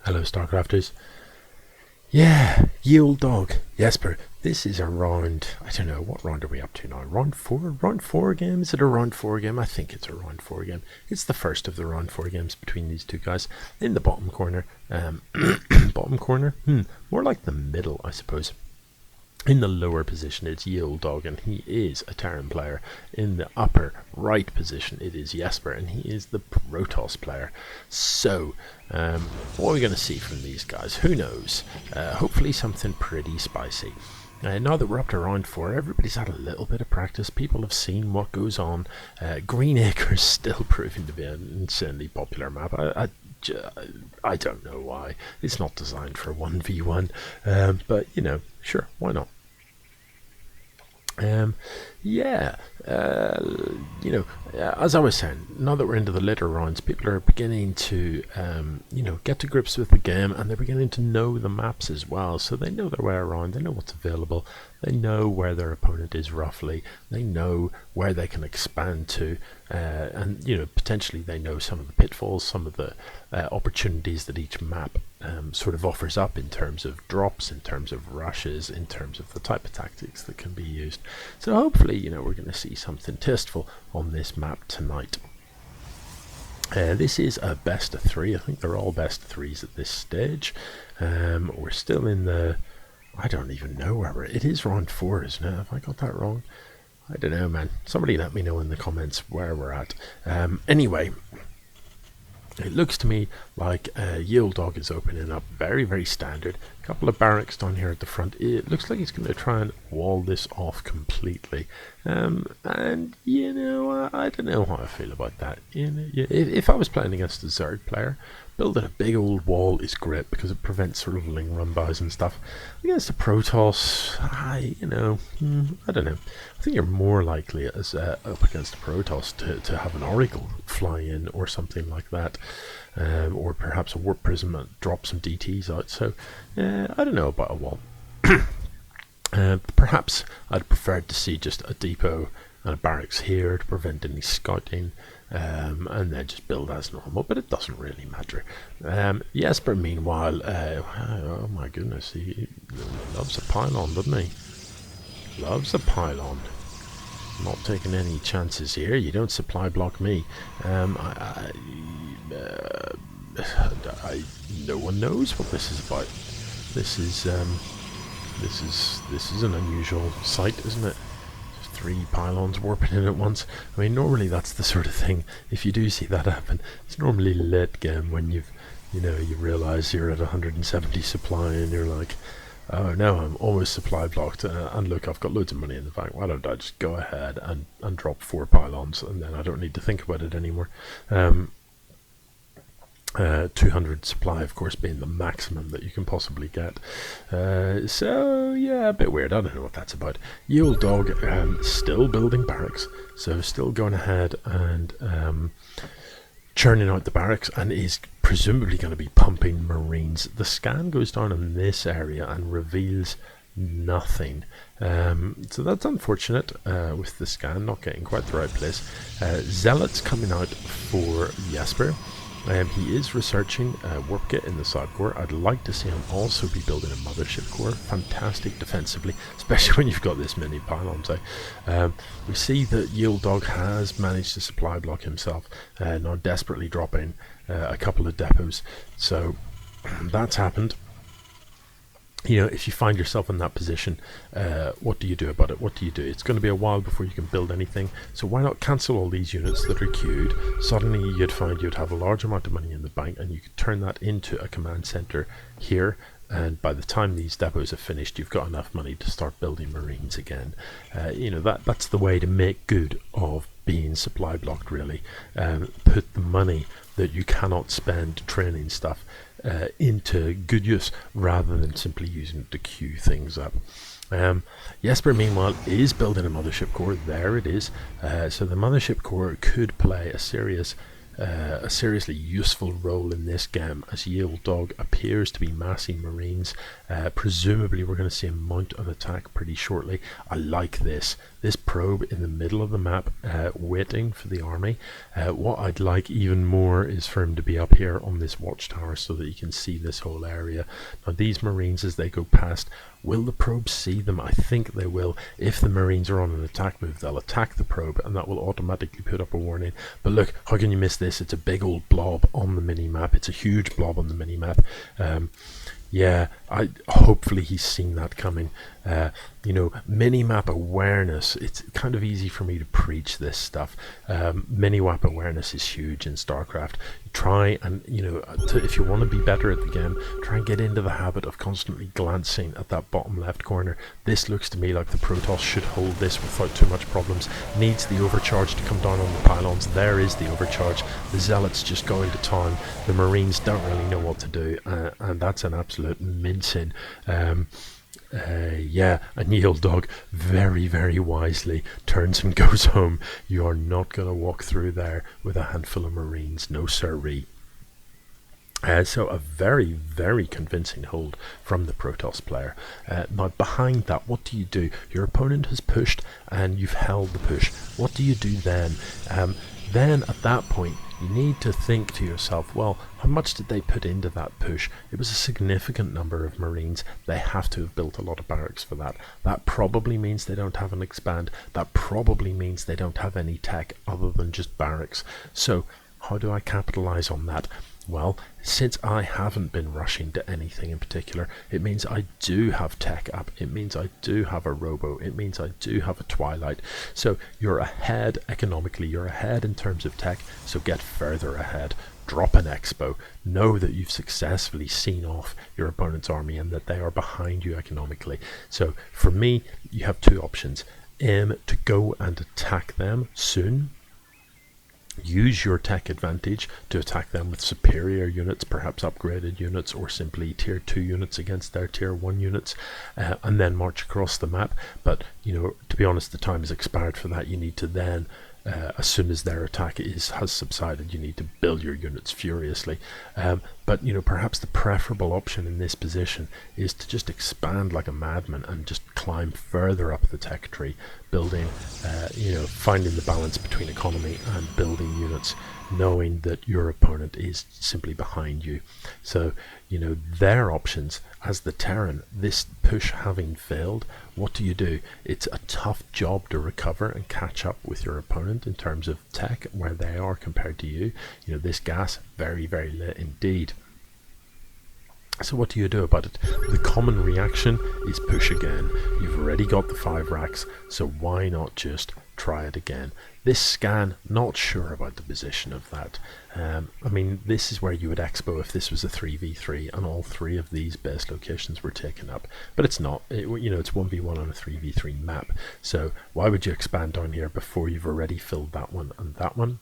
Hello, StarCrafters. Yeah, YeOldDogg, Jesper. This is around, I don't know, what round are we up to now? Round 4? Round 4 game? Is it a round 4 game? I think it's a round 4 game. It's the first of the round 4 games between these two guys. In the bottom corner, bottom corner? More like the middle, I suppose. In the lower position, it's YeOldDogg, and he is a Terran player. In the upper right position, it is Jesper, and he is the Protoss player. So, what are we going to see from these guys? Who knows? Hopefully something pretty spicy. Now that we're up to round 4, everybody's had a little bit of practice. People have seen what goes on. Green Acres still proving to be an insanely popular map. I don't know why. It's not designed for 1v1, but you know, sure, why not? As I was saying, now that we're into the later rounds, people are beginning to, get to grips with the game, and they're beginning to know the maps as well. So they know their way around, they know what's available, they know where their opponent is roughly, they know where they can expand to, and potentially they know some of the pitfalls, some of the opportunities that each map sort of offers up in terms of drops, in terms of rushes, in terms of the type of tactics that can be used. So hopefully, we're going to see something tasteful on this map tonight. This is a best of 3. I think they're all best of 3s at this stage. We're still in the, I don't even know where we're, it is round 4, isn't it? Have I got that wrong? I don't know, man. Somebody let me know in the comments where we're at. Anyway, it looks to me like YeOldDogg is opening up very, very standard. A couple of barracks down here at the front. It looks like he's going to try and wall this off completely. And I don't know how I feel about that. If I was playing against a Zerg player, building a big old wall is great because it prevents sort of ling run-bys and stuff. Against a Protoss, I don't know. I think you're more likely as up against a Protoss to have an Oracle fly in or something like that, or perhaps a Warp Prism that drops some DTs out. So I don't know about a wall. Perhaps I'd prefer to see just a depot and a barracks here to prevent any scouting, and then just build as normal, but it doesn't really matter. Jesper, meanwhile, oh my goodness, he loves a pylon, doesn't he? Loves a pylon. Not taking any chances here. You don't supply block me. No one knows what this is about. This is an unusual sight, isn't it? 3 pylons warping in at once. I mean, normally that's the sort of thing, if you do see that happen, it's normally late game when you realize you're at 170 supply and you're like, oh no, I'm almost supply blocked, and look, I've got loads of money in the bank, why don't I just go ahead and drop 4 pylons, and then I don't need to think about it anymore. 200 supply, of course, being the maximum that you can possibly get. So yeah, a bit weird. I don't know what that's about. YeOldDogg still building barracks, so still going ahead and churning out the barracks, and is presumably going to be pumping Marines. The scan goes down in this area and reveals nothing, so that's unfortunate, with the scan not getting quite the right place. Zealots coming out for Jesper. He is researching warp kit in the side core. I'd like to see him also be building a mothership core. Fantastic defensively, especially when you've got this many pylons. We see that YeOldDogg has managed to supply block himself, now desperately dropping a couple of depots. So that's happened. If you find yourself in that position, what do you do about it? What do you do? It's going to be a while before you can build anything, so why not cancel all these units that are queued? Suddenly you'd find you'd have a large amount of money in the bank, and you could turn that into a command center here, and by the time these depots are finished, you've got enough money to start building Marines again. That's the way to make good of being supply blocked, really. Put the money that you cannot spend training stuff into good use, rather than simply using it to queue things up. Jesper, meanwhile, is building a mothership core. There it is. So the mothership core could play a serious a seriously useful role in this game, as YeOldDogg appears to be massing Marines. Presumably we're going to see him mount an attack pretty shortly. I like this probe in the middle of the map, waiting for the army. What I'd like even more is for him to be up here on this watchtower so that you can see this whole area. Now these Marines, as they go past, will the probe see them? I think they will. If the Marines are on an attack move, they'll attack the probe and that will automatically put up a warning. But look, how can you miss this? It's a big old blob on the mini-map. It's a huge blob on the mini-map. Yeah, hopefully he's seen that coming. You know, mini-map awareness, it's kind of easy for me to preach this stuff. Mini-map awareness is huge in StarCraft. Try and, you know, if you want to be better at the game, try and get into the habit of constantly glancing at that bottom left corner. This looks to me like the Protoss should hold this without too much problems. Needs the overcharge to come down on the pylons. There is the overcharge. The Zealots just go into town. The Marines don't really know what to do, and that's an absolute mincing. Yeah, and YeOldDogg very, very wisely turns and goes home. You are not going to walk through there with a handful of Marines, no sirree. So a very, very convincing hold from the Protoss player. Now behind that, what do you do? Your opponent has pushed and you've held the push. What do you do then? Then at that point, you need to think to yourself, well, how much did they put into that push? It was a significant number of Marines. They have to have built a lot of barracks for that. That probably means they don't have an expand. That probably means they don't have any tech other than just barracks. So how do I capitalize on that? Well, since I haven't been rushing to anything in particular, it means I do have tech up. It means I do have a robo. It means I do have a twilight. So you're ahead economically. You're ahead in terms of tech. So get further ahead. Drop an expo. Know that you've successfully seen off your opponent's army and that they are behind you economically. So for me, you have two options. Aim to go and attack them soon. Use your tech advantage to attack them with superior units, perhaps upgraded units, or simply tier 2 units against their tier 1 units, and then march across the map. But, you know, to be honest, the time has expired for that. You need to then, as soon as their attack has subsided, you need to build your units furiously. But, you know, perhaps the preferable option in this position is to just expand like a madman and just climb further up the tech tree, building, you know, finding the balance between economy and building units, knowing that your opponent is simply behind you. So, you know, their options as the Terran, this push having failed, what do? It's a tough job to recover and catch up with your opponent in terms of tech, where they are compared to you. You know, this gas, very, very late indeed. So what do you do about it? The common reaction is push again. You've already got the 5 racks, so why not just try it again? This scan, not sure about the position of that. I mean, this is where you would expo if this was a 3v3 and all 3 of these base locations were taken up. But it's not. You know, it's 1v1 on a 3v3 map. So why would you expand down here before you've already filled that one and that one?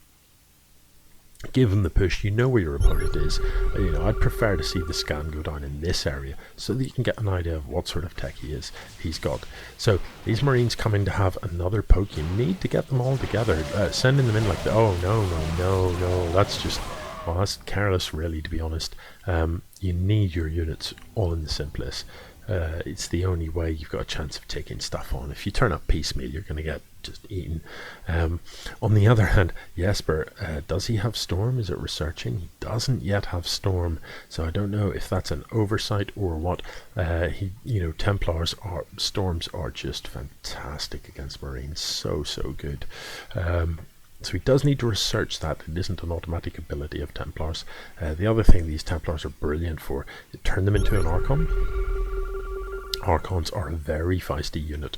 Given the push, you know where your opponent is. You know, I'd prefer to see the scan go down in this area so that you can get an idea of what sort of tech he's got. So these Marines coming to have another poke. You need to get them all together. Sending them in like the, oh no, that's just, well, that's careless really, to be honest. You need your units all in the simplest. It's the only way you've got a chance of taking stuff on. If you turn up piecemeal, you're going to get just eaten. On the other hand, Jesper, does he have Storm? Is it researching? He doesn't yet have Storm, so I don't know if that's an oversight or what. You know, Storms are just fantastic against Marines. So good. So he does need to research that. It isn't an automatic ability of Templars. The other thing these Templars are brilliant for, turn them into an Archon. Archons are a very feisty unit.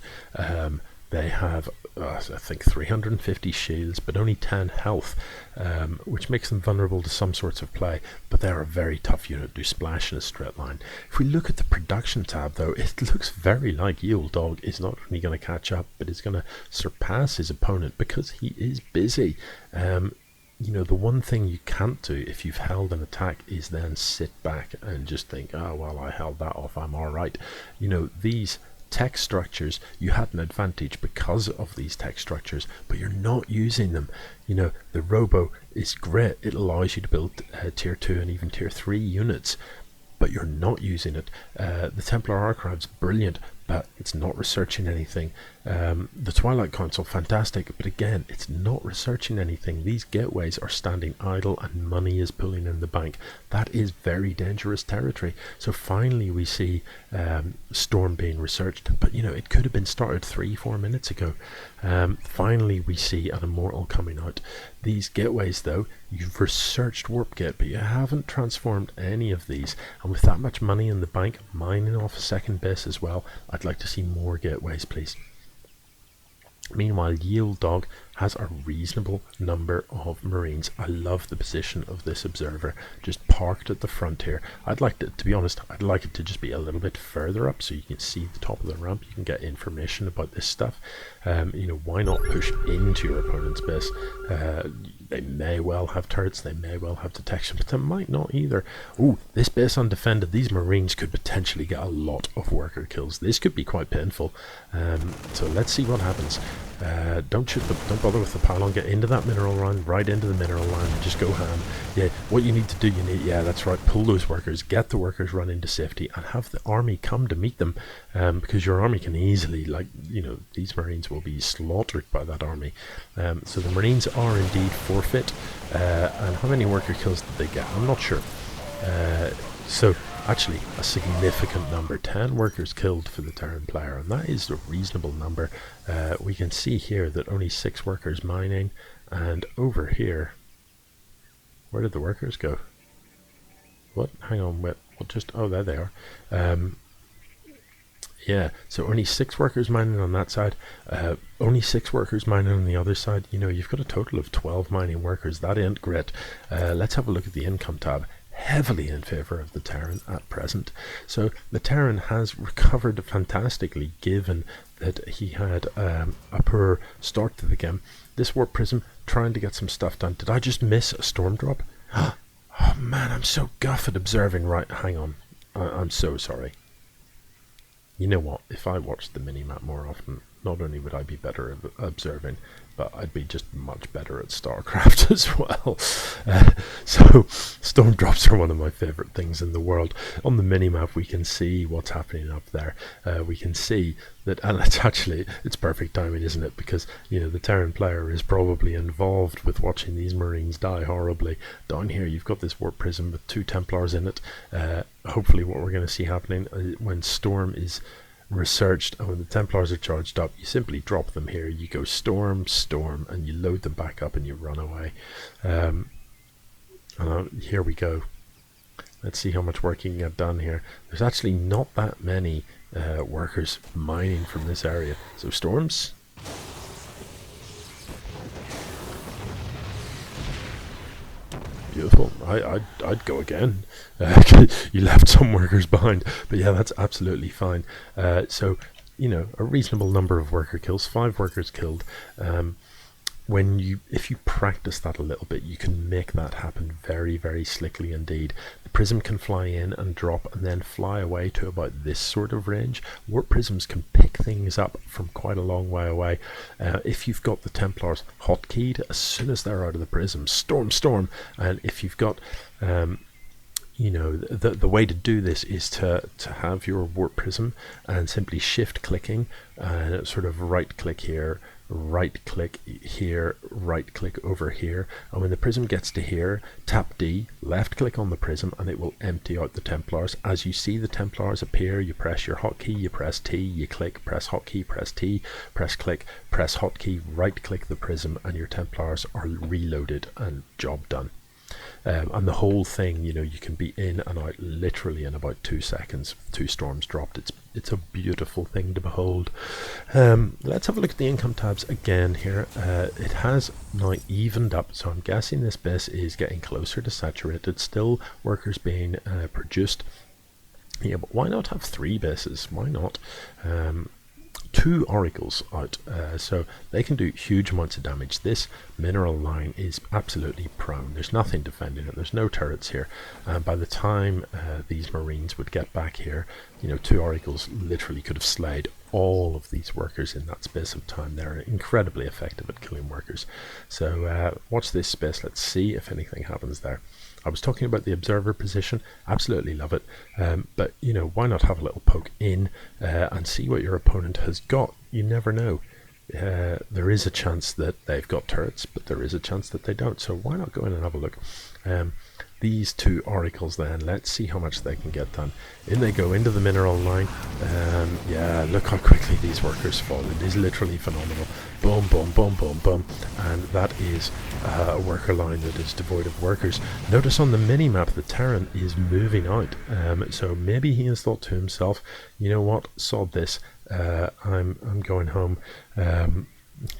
They have, I think, 350 shields, but only 10 health, which makes them vulnerable to some sorts of play. But they're a very tough unit, do splash in a straight line. If we look at the production tab, though, it looks very like YeOldDogg is not only going to catch up, but is going to surpass his opponent because he is busy. You know, the one thing you can't do if you've held an attack is then sit back and just think, oh, well, I held that off, I'm all right. You know, these tech structures, you had an advantage because of these tech structures, but you're not using them. You know, the Robo is great. It allows you to build tier 2 and even tier 3 units, but you're not using it. The Templar Archive's brilliant, but it's not researching anything. The Twilight Council, fantastic, but again, it's not researching anything. These gateways are standing idle and money is pulling in the bank. That is very dangerous territory. So finally we see Storm being researched, but you know, it could have been started 3-4 minutes ago. Finally we see an Immortal coming out. These gateways though, you've researched Warp Gate, but you haven't transformed any of these, and with that much money in the bank, mining off a second base as well, I'd like to see more gateways, please. Meanwhile, YeOldDogg has a reasonable number of Marines. I love the position of this observer, just parked at the front here. I'd like to be honest, I'd like it to just be a little bit further up so you can see the top of the ramp, you can get information about this stuff. You know, why not push into your opponent's base? They may well have turrets, they may well have detection, but they might not either. Ooh, this base undefended, these Marines could potentially get a lot of worker kills. This could be quite painful. So let's see what happens. Don't bother with the pylon, get into that mineral line, right into the mineral line, and just go ham. Yeah, what you need to do, yeah, that's right, pull those workers, get the workers run into safety, and have the army come to meet them, because your army can easily, like, you know, these Marines will be slaughtered by that army. So the Marines are indeed forfeit, and how many worker kills did they get? I'm not sure. So actually a significant number, 10 workers killed for the Terran player, and that is a reasonable number. We can see here that only 6 workers mining, and over here, where did the workers go? What? Hang on, what just, oh, there they are. Yeah, so only 6 workers mining on that side, only 6 workers mining on the other side. You know, you've got a total of 12 mining workers. That ain't great. Let's have a look at the income tab. Heavily in favour of the Terran at present. So the Terran has recovered fantastically, given that he had a poor start to the game. This Warp Prism trying to get some stuff done. Did I just miss a storm drop? Oh man, I'm so guff at observing. Right, hang on. I'm so sorry. You know what, if I watched the minimap more often, not only would I be better at observing, but I'd be just much better at StarCraft as well. So storm drops are one of my favourite things in the world. On the minimap we can see what's happening up there. We can see that, and it's perfect timing, isn't it? Because, you know, the Terran player is probably involved with watching these Marines die horribly. Down here you've got this Warp Prism with 2 Templars in it. Hopefully what we're going to see happening when Storm is researched and when the Templars are charged up, you simply drop them here, you go storm, and you load them back up and you run away. Here we go. Let's see how much work you can get done here. There's actually not that many workers mining from this area. So storms. Beautiful. I'd go again. You left some workers behind, but yeah, that's absolutely fine. So, you know, a reasonable number of worker kills, 5 workers killed. If you practice that a little bit, you can make that happen very, very slickly indeed. The Prism can fly in and drop and then fly away to about this sort of range. Warp Prisms can pick things up from quite a long way away. If you've got the Templars hotkeyed, as soon as they're out of the Prism, storm, and if you've got you know, the way to do this is to have your Warp Prism and simply shift clicking, sort of right click here, right click here, right click over here, and when the Prism gets to here, tap D, left click on the Prism, and it will empty out the Templars. As you see the Templars appear, you press your hotkey, you press T, you click, press hotkey, press T, press click, press hotkey, right click the Prism, and your Templars are reloaded and job done. And the whole thing, you know, you can be in and out literally in about 2 seconds. 2 storms dropped. It's a beautiful thing to behold. Let's have a look at the income tabs again here. It has now evened up, so I'm guessing this base is getting closer to saturated. Still workers being produced. Yeah, but why not have 3 bases? Why not? 2 oracles out, so they can do huge amounts of damage. This mineral line is absolutely prone. There's nothing defending it. There's no turrets here, and by the time these marines would get back here, 2 oracles literally could have slayed all of these workers in that space of time. They're incredibly effective at killing workers. So watch this space. Let's see if anything happens there. I was talking about the observer position. Absolutely love it, but why not have a little poke in and see what your opponent has got? You never know. There is a chance that they've got turrets, but there is a chance that they don't, so why not go in and have a look. These 2 oracles then, let's see how much they can get done. In they go into the mineral line. Yeah, look how quickly these workers fall. It is literally phenomenal. Boom, boom, boom, boom, boom. And that is a worker line that is devoid of workers. Notice on the mini-map the Terran is moving out. So maybe he has thought to himself, you know what, sod this. I'm going home.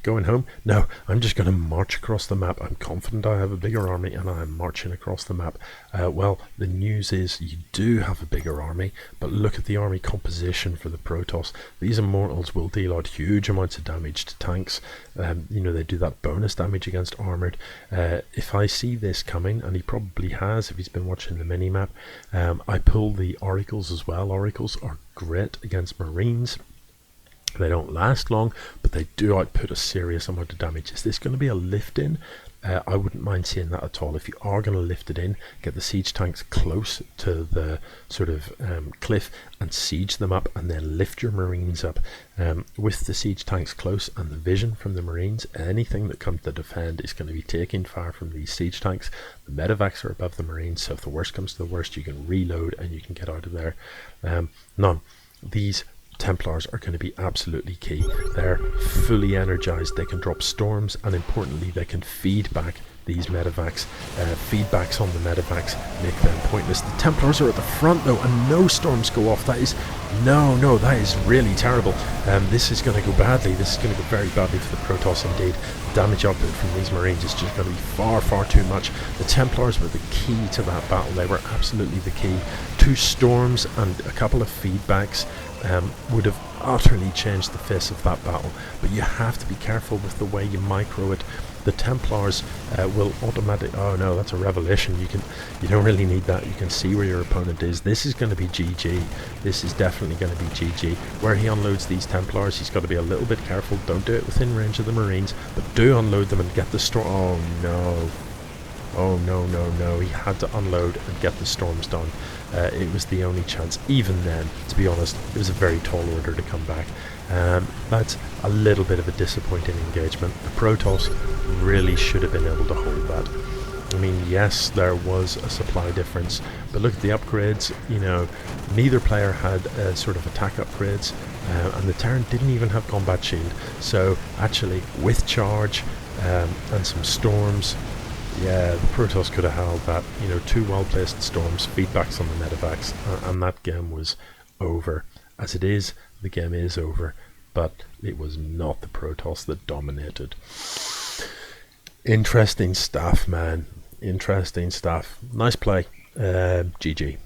Going home? No, I'm just going to march across the map. I'm confident I have a bigger army and I'm marching across the map. Well, the news is you do have a bigger army, but look at the army composition for the Protoss. These Immortals will deal out huge amounts of damage to tanks. They do that bonus damage against armoured. If I see this coming, and he probably has if he's been watching the mini-map, I pull the Oracles as well. Oracles are great against Marines. They don't last long, but they do output a serious amount of damage. Is this going to be a lift in? I wouldn't mind seeing that at all. If you are going to lift it in, get the siege tanks close to the sort of cliff and siege them up, and then lift your marines up. With the siege tanks close and the vision from the marines, anything that comes to defend is going to be taking fire from these siege tanks. The medevacs are above the marines, so if the worst comes to the worst, you can reload and you can get out of there. These Templars are going to be absolutely key. They're fully energized, they can drop storms, and importantly they can feed back these medevacs. Feedbacks on the medevacs make them pointless. The Templars are at the front though, and no storms go off. That is that is really terrible. This is going to go badly. This is going to go very badly for the Protoss indeed. The damage output from these Marines is just going to be far, far too much. The Templars were the key to that battle. They were absolutely the key. 2 storms and a couple of feedbacks would have utterly changed the face of that battle, but you have to be careful with the way you micro it. The Templars will automatically, oh no, that's a revelation. You don't really need that. You can see where your opponent is. This is going to be GG. This is definitely going to be GG. Where he unloads these Templars, he's got to be a little bit careful. Don't do it within range of the Marines, but do unload them and get the storm. Oh no. Oh no, he had to unload and get the storms done. It was the only chance. Even then, to be honest, it was a very tall order to come back. That's a little bit of a disappointing engagement. The Protoss really should have been able to hold that. I mean, yes, there was a supply difference, but look at the upgrades. Neither player had sort of attack upgrades, and the Terran didn't even have combat shield. So actually, with charge and some storms, yeah, the Protoss could have held that. 2 well-placed storms, feedbacks on the medevacs, and that game was over. As it is, the game is over, but it was not the Protoss that dominated. Interesting stuff, man. Interesting stuff. Nice play. GG.